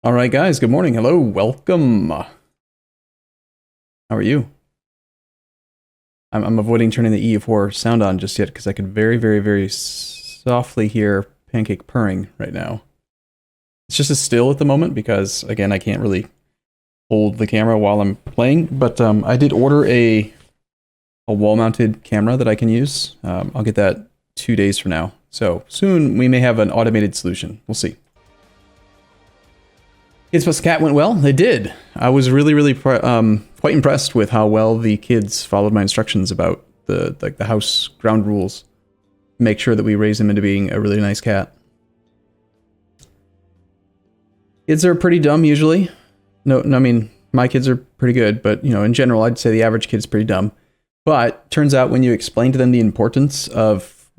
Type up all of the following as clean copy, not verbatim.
All right, guys. Good morning. Hello. Welcome. How are you? I'm avoiding turning the EU4 sound on just yet because I can very softly hear Pancake purring right now. It's just as still at the moment because, again, I can't really hold the camera while I'm playing. But I did order a wall-mounted camera that I can use. I'll get that 2 days from now. So soon we may have an automated solution. We'll see. Kids plus cat went well. They did. I was really quite impressed with how well the kids followed my instructions about the house ground rules. Make sure that we raise him into being a really nice cat. Kids are pretty dumb usually. No, I mean my kids are pretty good, but you know, in general, I'd say the average kid's pretty dumb. But turns out when you explain to them the importance of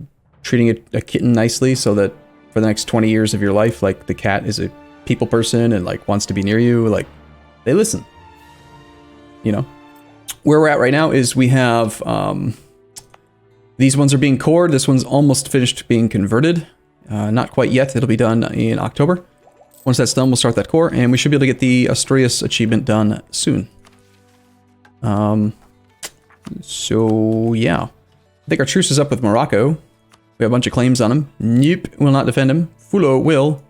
treating a kitten nicely, so that for the next 20 years of your life, like the cat is a people person and like wants to be near you, like they listen. You know, where we're at right now is we have these ones are being cored. This one's almost finished being converted. Not quite yet. It'll be done in October. Once that's done, we'll start that core, and we should be able to get the Asturias achievement done soon. So yeah, I think our truce is up with Morocco. We have a bunch of claims on him. Nope, will not defend him. Fulo will.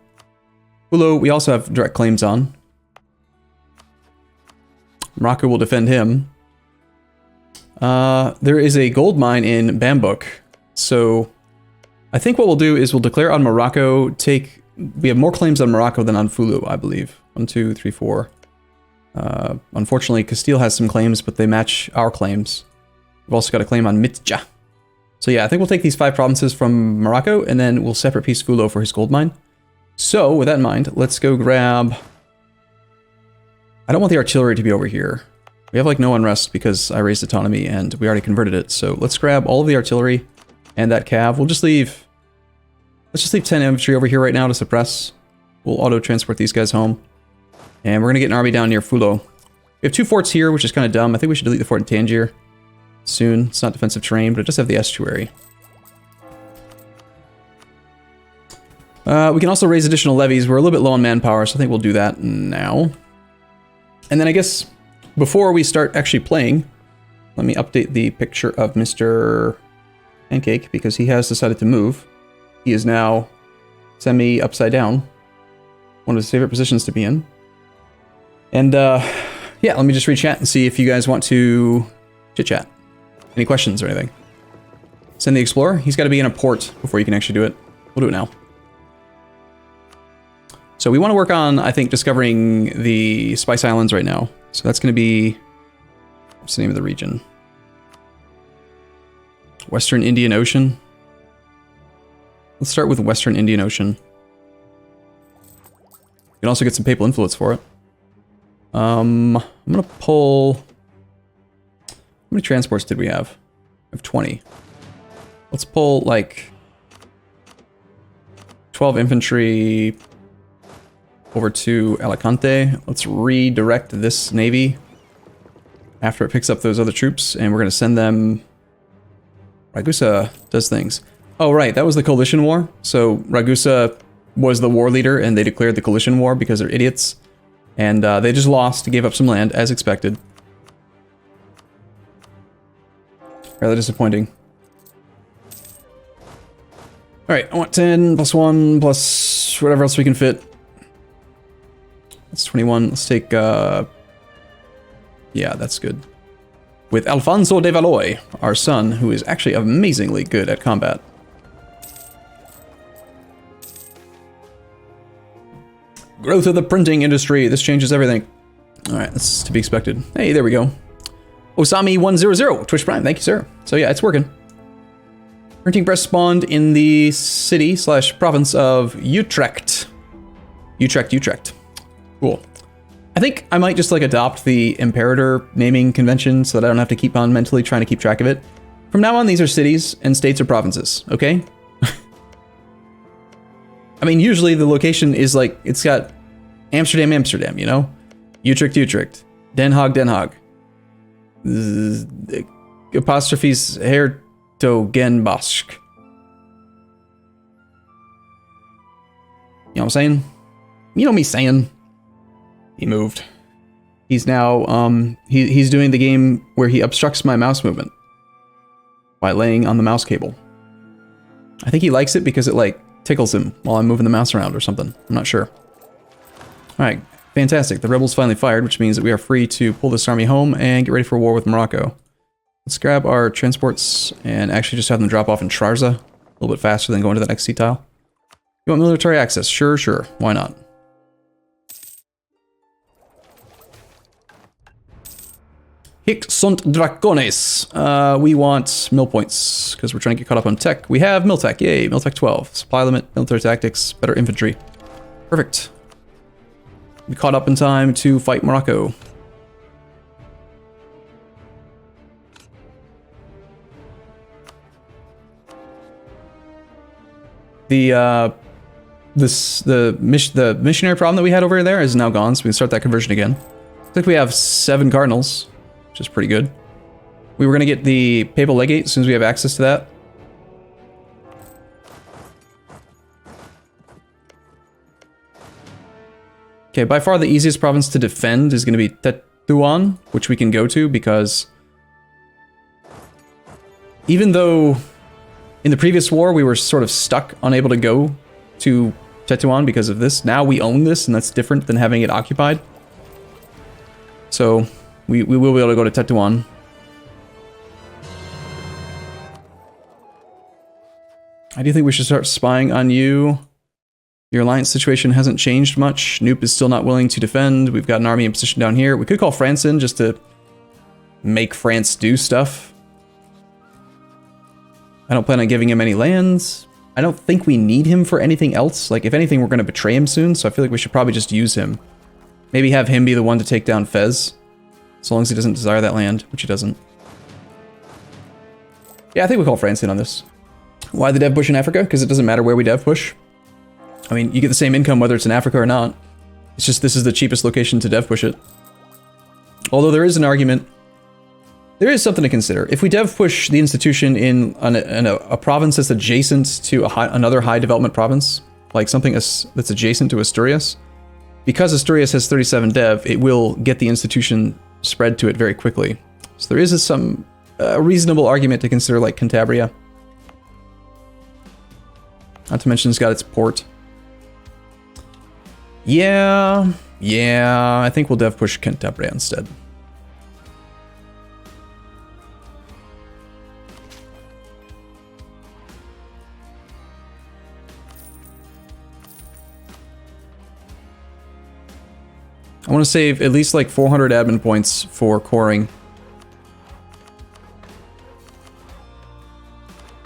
Fulo, we also have direct claims on. Morocco will defend him. There is a gold mine in Bambuk. So I think what we'll do is we'll declare on Morocco, we have more claims on Morocco than on Fulo, I believe. 1, 2, 3, 4. Unfortunately, Castile has some claims, but they match our claims. We've also got a claim on Mitja. So yeah, I think we'll take these 5 provinces from Morocco, and then we'll separate piece Fulo for his gold mine. So, with that in mind, let's go grab... I don't want the artillery to be over here. We have like no unrest because I raised autonomy and we already converted it. So let's grab all of the artillery and that cav. We'll just leave... Let's just leave 10 infantry over here right now to suppress. We'll auto-transport these guys home. And we're going to get an army down near Fulo. We have 2 forts here, which is kind of dumb. I think we should delete the fort in Tangier soon. It's not defensive terrain, but it does have the estuary. We can also raise additional levies. We're a little bit low on manpower, so I think we'll do that now. And then I guess before we start actually playing, let me update the picture of Mr. Pancake because he has decided to move. He is now semi-upside down. One of his favorite positions to be in. And yeah, let me just read chat and see if you guys want to chit-chat. Any questions or anything? Send the Explorer. He's got to be in a port before you can actually do it. We'll do it now. So we want to work on, I think, discovering the Spice Islands right now. So that's going to be... What's the name of the region? Western Indian Ocean. Let's start with Western Indian Ocean. You can also get some papal influence for it. I'm going to pull... How many transports did we have? We have 20. Let's pull, like... 12 infantry... over to Alicante. Let's redirect this navy after it picks up those other troops, and we're going to send them... Ragusa does things. Oh, right, that was the coalition war. So Ragusa was the war leader, and they declared the coalition war because they're idiots. And they just lost, gave up some land, as expected. Rather disappointing. Alright, I want 10 plus 1 plus whatever else we can fit. That's 21. Let's take, yeah, that's good. With Alfonso de Valois, our son, who is actually amazingly good at combat. Growth of the printing industry. This changes everything. Alright, that's to be expected. Hey, there we go. Osami100, Twitch Prime. Thank you, sir. So yeah, it's working. Printing press spawned in the city/province of Utrecht. Utrecht. Cool. I think I might just like adopt the Imperator naming convention so that I don't have to keep on mentally trying to keep track of it. From now on, these are cities and states or provinces, okay? I mean, usually the location is like, it's got Amsterdam, you know? Utrecht. Den Haag. Apostrophes Hertogenbosch. You know what I'm saying? You know me saying. He moved. He's now, he's doing the game where he obstructs my mouse movement by laying on the mouse cable. I think he likes it because it, like, tickles him while I'm moving the mouse around or something. I'm not sure. Alright, fantastic. The rebels finally fired, which means that we are free to pull this army home and get ready for war with Morocco. Let's grab our transports and actually just have them drop off in Trarza a little bit faster than going to the next sea tile. You want military access? Sure, sure. Why not? Hic sunt dracones. We want mill points because we're trying to get caught up on tech. We have mill tech. Yay, mill tech 12. Supply limit, military tactics, better infantry. Perfect. We caught up in time to fight Morocco. The missionary problem that we had over there is now gone, so we can start that conversion again. Looks like we have 7 cardinals, which is pretty good. We were going to get the papal legate as soon as we have access to that. Okay, by far the easiest province to defend is going to be Tetuan, which we can go to because even though in the previous war we were sort of stuck, unable to go to Tetuan because of this, now we own this and that's different than having it occupied. So we will be able to go to Tetuan. I do think we should start spying on you. Your alliance situation hasn't changed much. Noop is still not willing to defend. We've got an army in position down here. We could call France in just to make France do stuff. I don't plan on giving him any lands. I don't think we need him for anything else. Like, if anything, we're going to betray him soon, so I feel like we should probably just use him. Maybe have him be the one to take down Fez. So long as he doesn't desire that land, which he doesn't. Yeah, I think we'll call France in on this. Why the dev push in Africa? Because it doesn't matter where we dev push. I mean, you get the same income whether it's in Africa or not. It's just this is the cheapest location to dev push it. Although there is an argument. There is something to consider. If we dev push the institution in a province that's adjacent to another high development province, like something that's adjacent to Asturias, because Asturias has 37 dev, it will get the institution spread to it very quickly. So there is a reasonable argument to consider, like Cantabria. Not to mention it's got its port. Yeah, I think we'll dev push Cantabria instead. I want to save at least like 400 admin points for coring.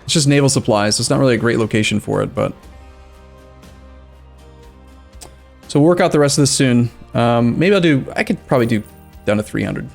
It's just naval supplies, so it's not really a great location for it, but... So we'll work out the rest of this soon. Maybe I could probably do down to 300.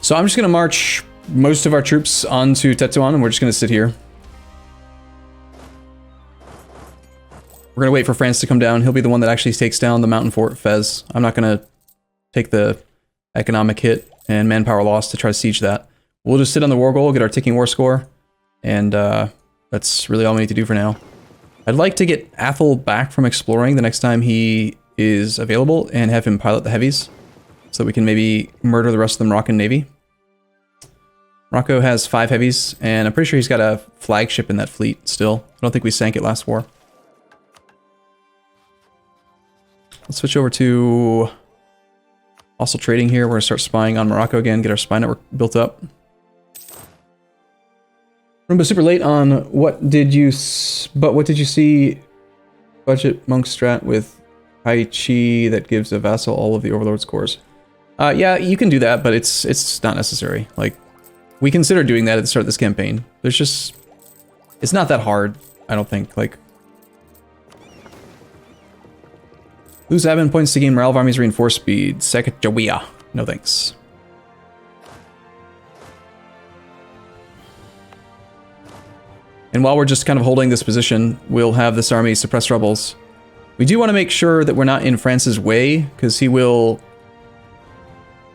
So I'm just going to march most of our troops onto Tetuan, and we're just going to sit here. We're going to wait for France to come down. He'll be the one that actually takes down the mountain fort, Fez. I'm not going to take the economic hit and manpower loss to try to siege that. We'll just sit on the war goal, get our ticking war score, and that's really all we need to do for now. I'd like to get Athel back from exploring the next time he is available and have him pilot the heavies, so that we can maybe murder the rest of the Moroccan navy. Morocco has 5 heavies, and I'm pretty sure he's got a flagship in that fleet still. I don't think we sank it last war. Let's switch over to also trading here. We're going to start spying on Morocco again, get our spy network built up. Arumba super late on what did you see? Budget monk strat with Hai Chi that gives a vassal all of the overlord's cores. Yeah, you can do that, but it's not necessary. Like, we considered doing that at the start of this campaign. There's just... It's not that hard, I don't think. Like... Lose admin points to gain morale of armies reinforce speed. Sacagawea. No thanks. And while we're just kind of holding this position, we'll have this army suppress rebels. We do want to make sure that we're not in France's way, because he will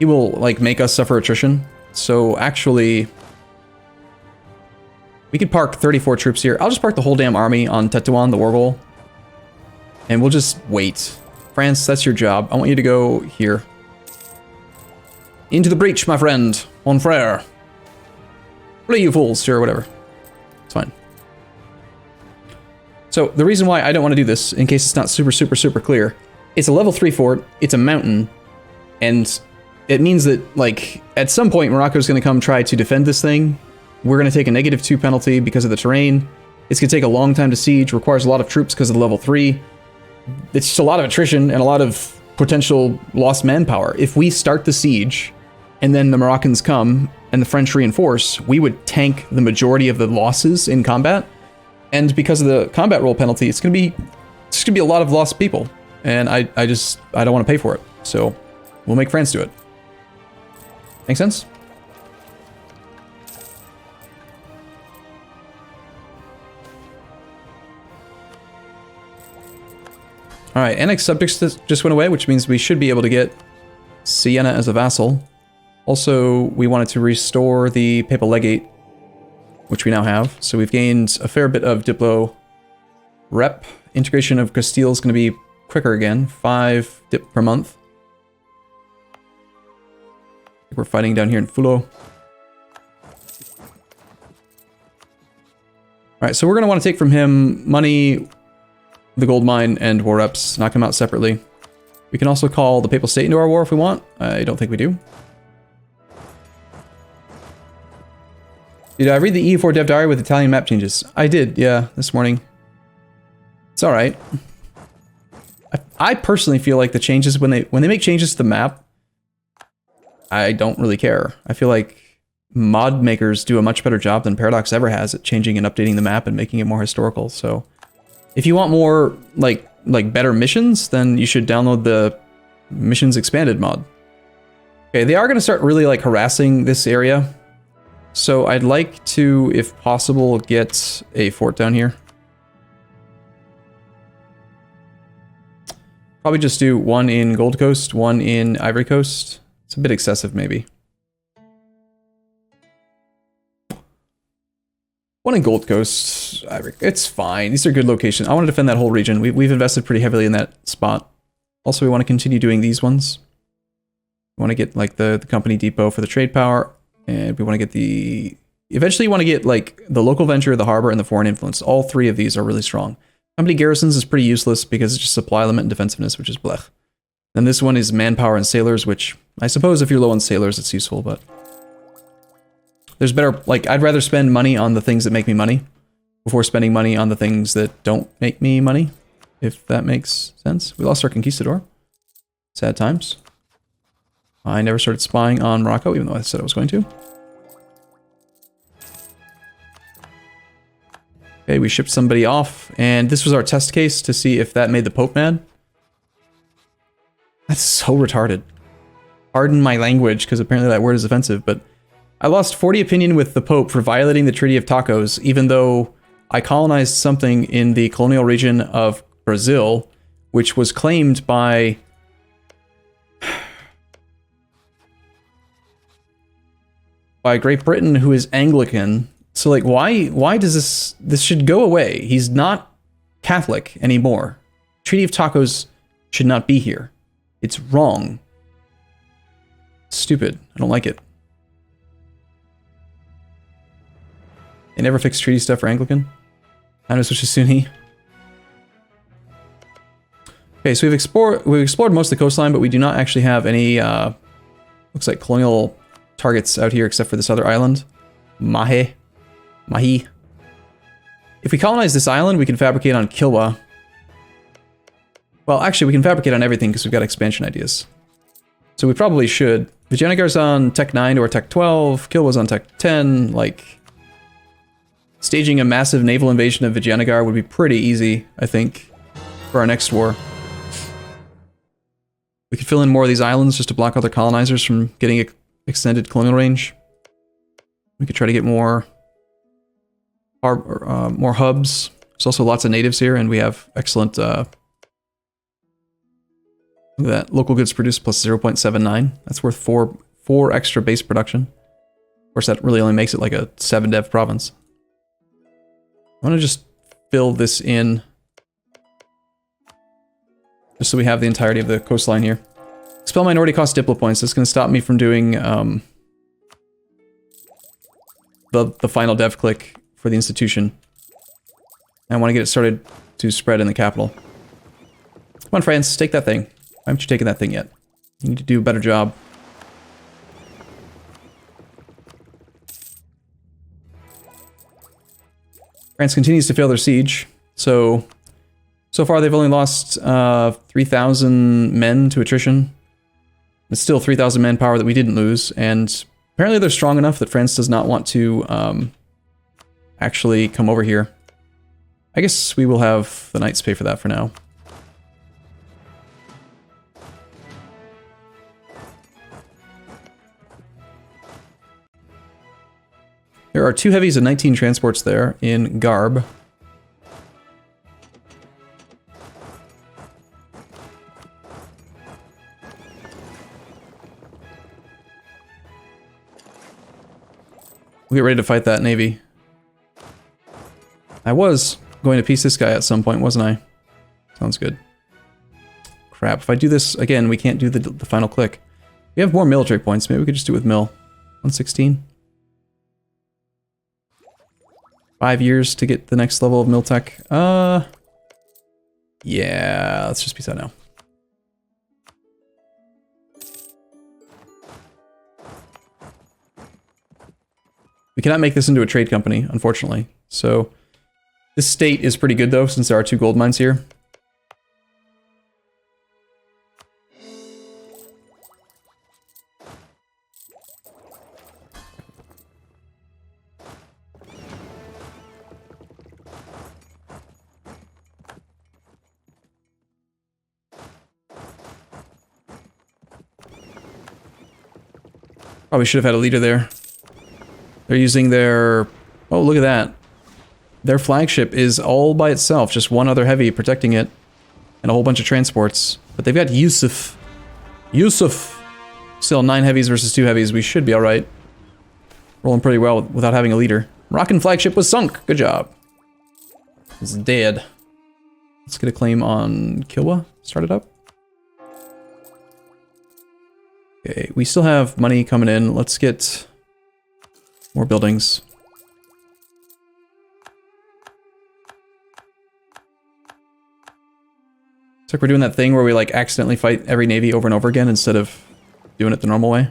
like make us suffer attrition. So actually, we could park 34 troops here. I'll just park the whole damn army on Tetuan, the war goal. And we'll just wait. France, that's your job. I want you to go here. Into the breach, my friend. Mon frere. Flee, you fools. Sure, whatever. It's fine. So, the reason why I don't want to do this, in case it's not super clear, it's a level 3 fort, it's a mountain, and it means that, like, at some point, Morocco's going to come try to defend this thing. We're going to take a -2 penalty because of the terrain. It's going to take a long time to siege, requires a lot of troops because of the level 3. It's just a lot of attrition and a lot of potential lost manpower. If we start the siege, and then the Moroccans come, and the French reinforce, we would tank the majority of the losses in combat. And because of the combat roll penalty, it's gonna be a lot of lost people. And I don't want to pay for it. So we'll make France do it. Make sense? Alright, annexed subjects just went away, which means we should be able to get Siena as a vassal. Also, we wanted to restore the Papal Legate, which we now have. So we've gained a fair bit of Diplo rep. Integration of Castile is going to be quicker again. 5 dip per month. We're fighting down here in Fulo. Alright, so we're going to want to take from him money, the gold mine, and war reps. Knock them out separately. We can also call the Papal State into our war if we want. I don't think we do. Did I read the EU4 dev diary with Italian map changes? I did, yeah, this morning. It's alright. I personally feel like the changes, when they make changes to the map, I don't really care. I feel like mod makers do a much better job than Paradox ever has at changing and updating the map and making it more historical. So if you want more like better missions, then you should download the missions expanded mod. Okay, they are going to start really like harassing this area. So I'd like to, if possible, get a fort down here. Probably just do one in Gold Coast, one in Ivory Coast. It's a bit excessive, maybe. One in Gold Coast, Ivory. It's fine. These are good locations. I want to defend that whole region. We've invested pretty heavily in that spot. Also, we want to continue doing these ones. We want to get like the company depot for the trade power. And we want to get the... Eventually you want to get like the local venture, the harbor, and the foreign influence. All 3 of these are really strong. Company garrisons is pretty useless because it's just supply limit and defensiveness, which is blech. Then this one is manpower and sailors, which I suppose if you're low on sailors, it's useful, but... There's better... Like, I'd rather spend money on the things that make me money before spending money on the things that don't make me money, if that makes sense. We lost our conquistador. Sad times. I never started spying on Morocco, even though I said I was going to. Okay, we shipped somebody off, and this was our test case to see if that made the Pope mad. That's so retarded. Pardon my language, because apparently that word is offensive, but I lost 40 opinion with the Pope for violating the Treaty of Tacos, even though I colonized something in the colonial region of Brazil, which was claimed by... Great Britain, who is Anglican. So like, why does this should go away? He's not Catholic anymore. Treaty of Tacos should not be here. It's wrong. Stupid. I don't like it. They never fixed treaty stuff for Anglican. I know, switch to Sunni. Okay, so we've explored most of the coastline, but we do not actually have any looks like colonial targets out here except for this other island. Mahi. If we colonize this island, we can fabricate on Kilwa. Well, actually, we can fabricate on everything because we've got expansion ideas. So we probably should. Vijayanagar's on Tech 9 or Tech 12. Kilwa's on Tech 10. Like, staging a massive naval invasion of Vijayanagar would be pretty easy, I think, for our next war. We could fill in more of these islands just to block other colonizers from getting extended colonial range. We could try to get more more hubs. There's also lots of natives here, and we have excellent, look at that, local goods produced plus 0.79. That's worth four extra base production. Of course, that really only makes it like a 7 dev province. I want to just fill this in, just so we have the entirety of the coastline here. Expel minority cost diplo points. That's going to stop me from doing the final dev click for the institution. I want to get it started to spread in the capital. Come on, France, take that thing. Why haven't you taken that thing yet? You need to do a better job. France continues to fail their siege. So far they've only lost 3,000 men to attrition. It's still 3,000 manpower that we didn't lose, and apparently they're strong enough that France does not want to actually come over here. I guess we will have the knights pay for that for now. There are 2 heavies and 19 transports there in Garb. We'll get ready to fight that navy. I was going to piece this guy at some point, wasn't I? Sounds good. Crap, if I do this again, we can't do the final click. We have more military points, maybe we could just do it with mill. 116. 5 years to get the next level of mill tech. Yeah, let's just piece out now. We cannot make this into a trade company, unfortunately. So this state is pretty good though, since there are 2 gold mines here. Probably should have had a leader there. They're using their... Oh, look at that. Their flagship is all by itself, just one other heavy protecting it, and a whole bunch of transports. But they've got Yusuf. Yusuf! Still 9 heavies versus 2 heavies. We should be alright. Rolling pretty well without having a leader. Moroccan flagship was sunk. Good job. It's dead. Let's get a claim on Kilwa. Start it up. Okay, we still have money coming in. Let's get more buildings. It's like we're doing that thing where we like accidentally fight every navy over and over again instead of doing it the normal way.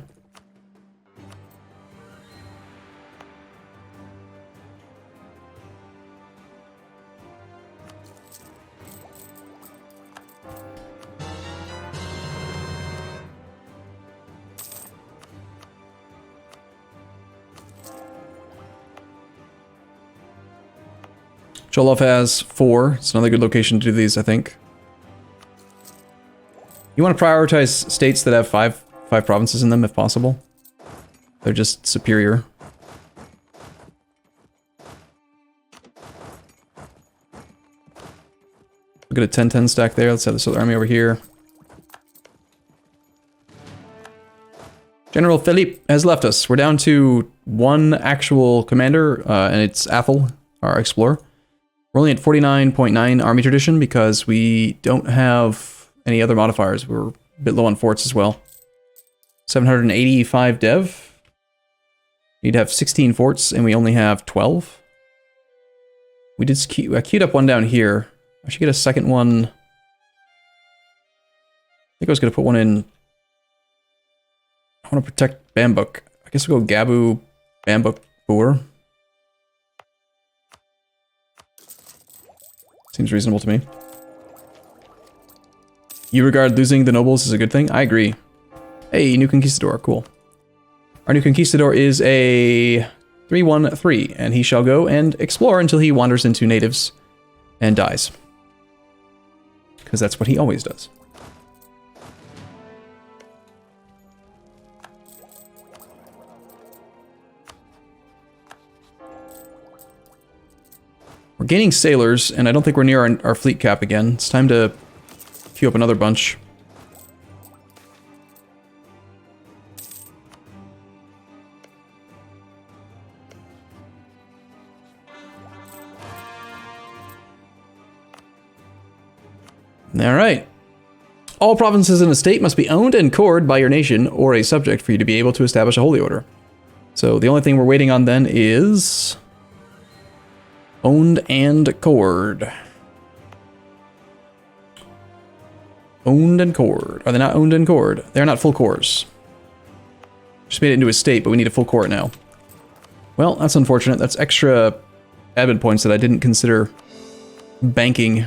Cholov has 4. It's another good location to do these, I think. You want to prioritize states that have five provinces in them, if possible. They're just superior. We'll get a 10-10 stack there. Let's have this other army over here. General Philippe has left us. We're down to 1 actual commander, and it's Athel, our explorer. We're only at 49.9 army tradition because we don't have any other modifiers. We're a bit low on forts as well. 785 dev. You'd have 16 forts, and we only have 12. We did I queued up one down here. I should get a second one. I think I was going to put one in. I want to protect Bambuk. I guess we'll go Gabu, Bambuk, Boer. Seems reasonable to me. You regard losing the nobles as a good thing? I agree. Hey, new conquistador, cool. Our new conquistador is a 313, and he shall go and explore until he wanders into natives and dies. Because that's what he always does. We're gaining sailors, and I don't think we're near our fleet cap again. It's time to queue up another bunch. Alright. All provinces in a state must be owned and cored by your nation or a subject for you to be able to establish a holy order. So the only thing we're waiting on then is... owned and cored. Owned and cored. Are they not owned and cored? They're not full cores. Just made it into a state, but we need a full core now. Well, that's unfortunate. That's extra admin points that I didn't consider banking.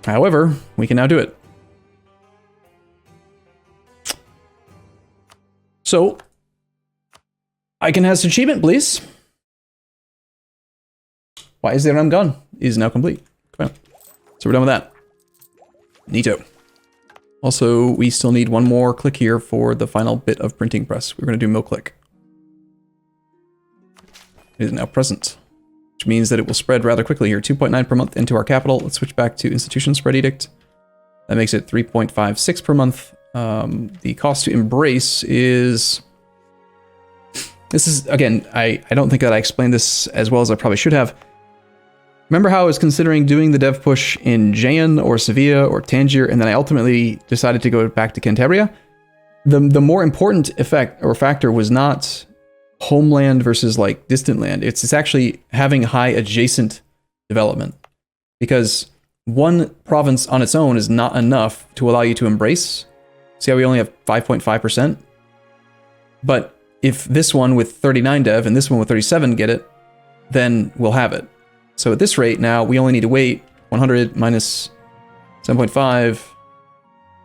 However, we can now do it. So, Icon has achievement, please. Why is the Rum Gone? Is now complete. Come on. So we're done with that. Neato. Also, we still need one more click here for the final bit of printing press. We're going to do mill click. It is now present, which means that it will spread rather quickly here. 2.9 per month into our capital. Let's switch back to institution spread edict. That makes it 3.56 per month. The cost to embrace is... This is, again, I don't think that I explained this as well as I probably should have. Remember how I was considering doing the dev push in Jaén or Sevilla or Tangier, and then I ultimately decided to go back to Cantabria? The more important effect or factor was not homeland versus like distant land. It's actually having high adjacent development, because one province on its own is not enough to allow you to embrace. See how we only have 5.5%? But if this one with 39 dev and this one with 37 get it, then we'll have it. So at this rate now, we only need to wait 100 minus 7.5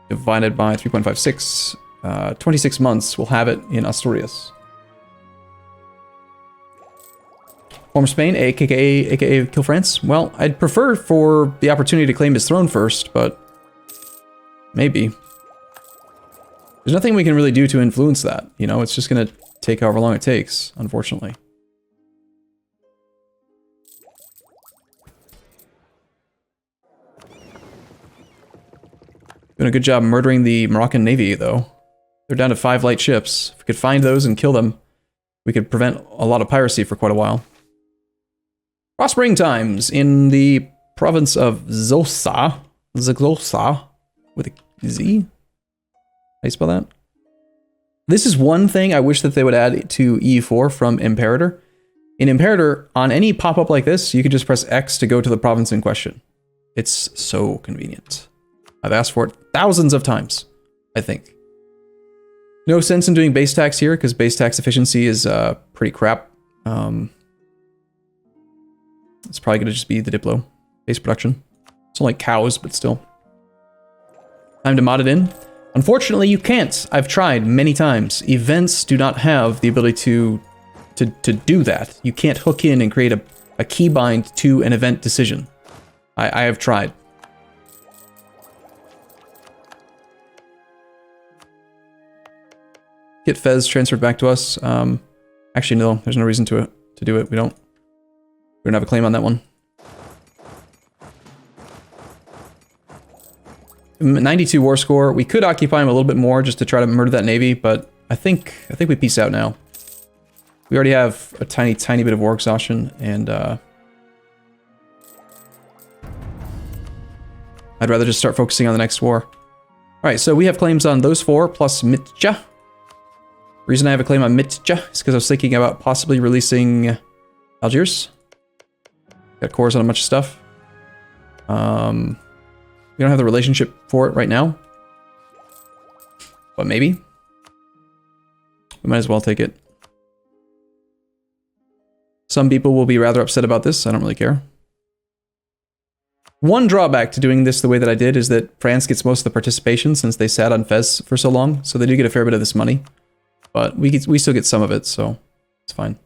divided by 3.56. 26 months, we'll have it in Asturias. Former Spain, aka kill France? Well, I'd prefer for the opportunity to claim his throne first, but maybe. There's nothing we can really do to influence that, you know? It's just gonna take however long it takes, unfortunately. Doing a good job murdering the Moroccan Navy, though. They're down to 5 light ships. If we could find those and kill them, we could prevent a lot of piracy for quite a while. Prospering times in the province of Zosa. Zaglosa, with a Z? How do you spell that? This is one thing I wish that they would add to EU4 from Imperator. In Imperator, on any pop-up like this, you can just press X to go to the province in question. It's so convenient. I've asked for it thousands of times, I think. No sense in doing base tax here, because base tax efficiency is pretty crap. It's probably going to just be the Diplo. Base production. It's only cows, but still. Time to mod it in. Unfortunately, you can't. I've tried many times. Events do not have the ability to do that. You can't hook in and create a keybind to an event decision. I have tried. Get Fez transferred back to us. Actually, no. There's no reason to do it. We don't have a claim on that one. 92 war score. We could occupy him a little bit more just to try to murder that navy, but I think we peace out now. We already have a tiny bit of war exhaustion, and I'd rather just start focusing on the next war. All right, so we have claims on those 4 plus Mitja. Reason I have a claim on Mitja is because I was thinking about possibly releasing Algiers. Got cores on a bunch of stuff. We don't have the relationship for it right now, but maybe. We might as well take it. Some people will be rather upset about this. I don't really care. One drawback to doing this the way that I did is that France gets most of the participation since they sat on Fez for so long, so they do get a fair bit of this money. But we still get some of it, so it's fine.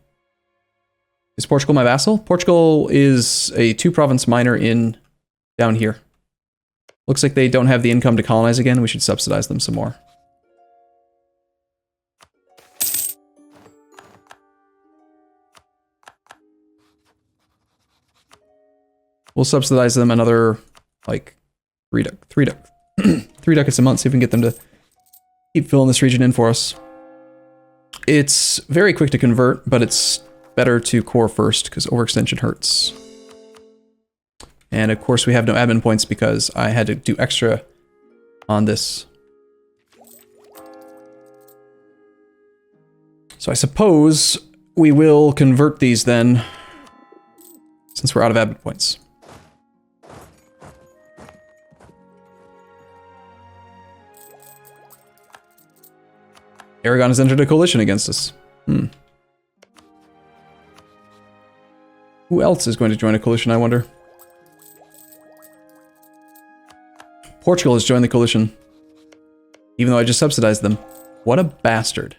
Is Portugal my vassal? Portugal is a 2-province minor in down here. Looks like they don't have the income to colonize again. We should subsidize them some more. We'll subsidize them another, like, three ducats a month, see if we can get them to keep filling this region in for us. It's very quick to convert, but it's better to core first, because overextension hurts. And of course we have no admin points because I had to do extra on this. So I suppose we will convert these then, since we're out of admin points. Aragon has entered a coalition against us. Who else is going to join a coalition, I wonder? Portugal has joined the coalition, even though I just subsidized them. What a bastard.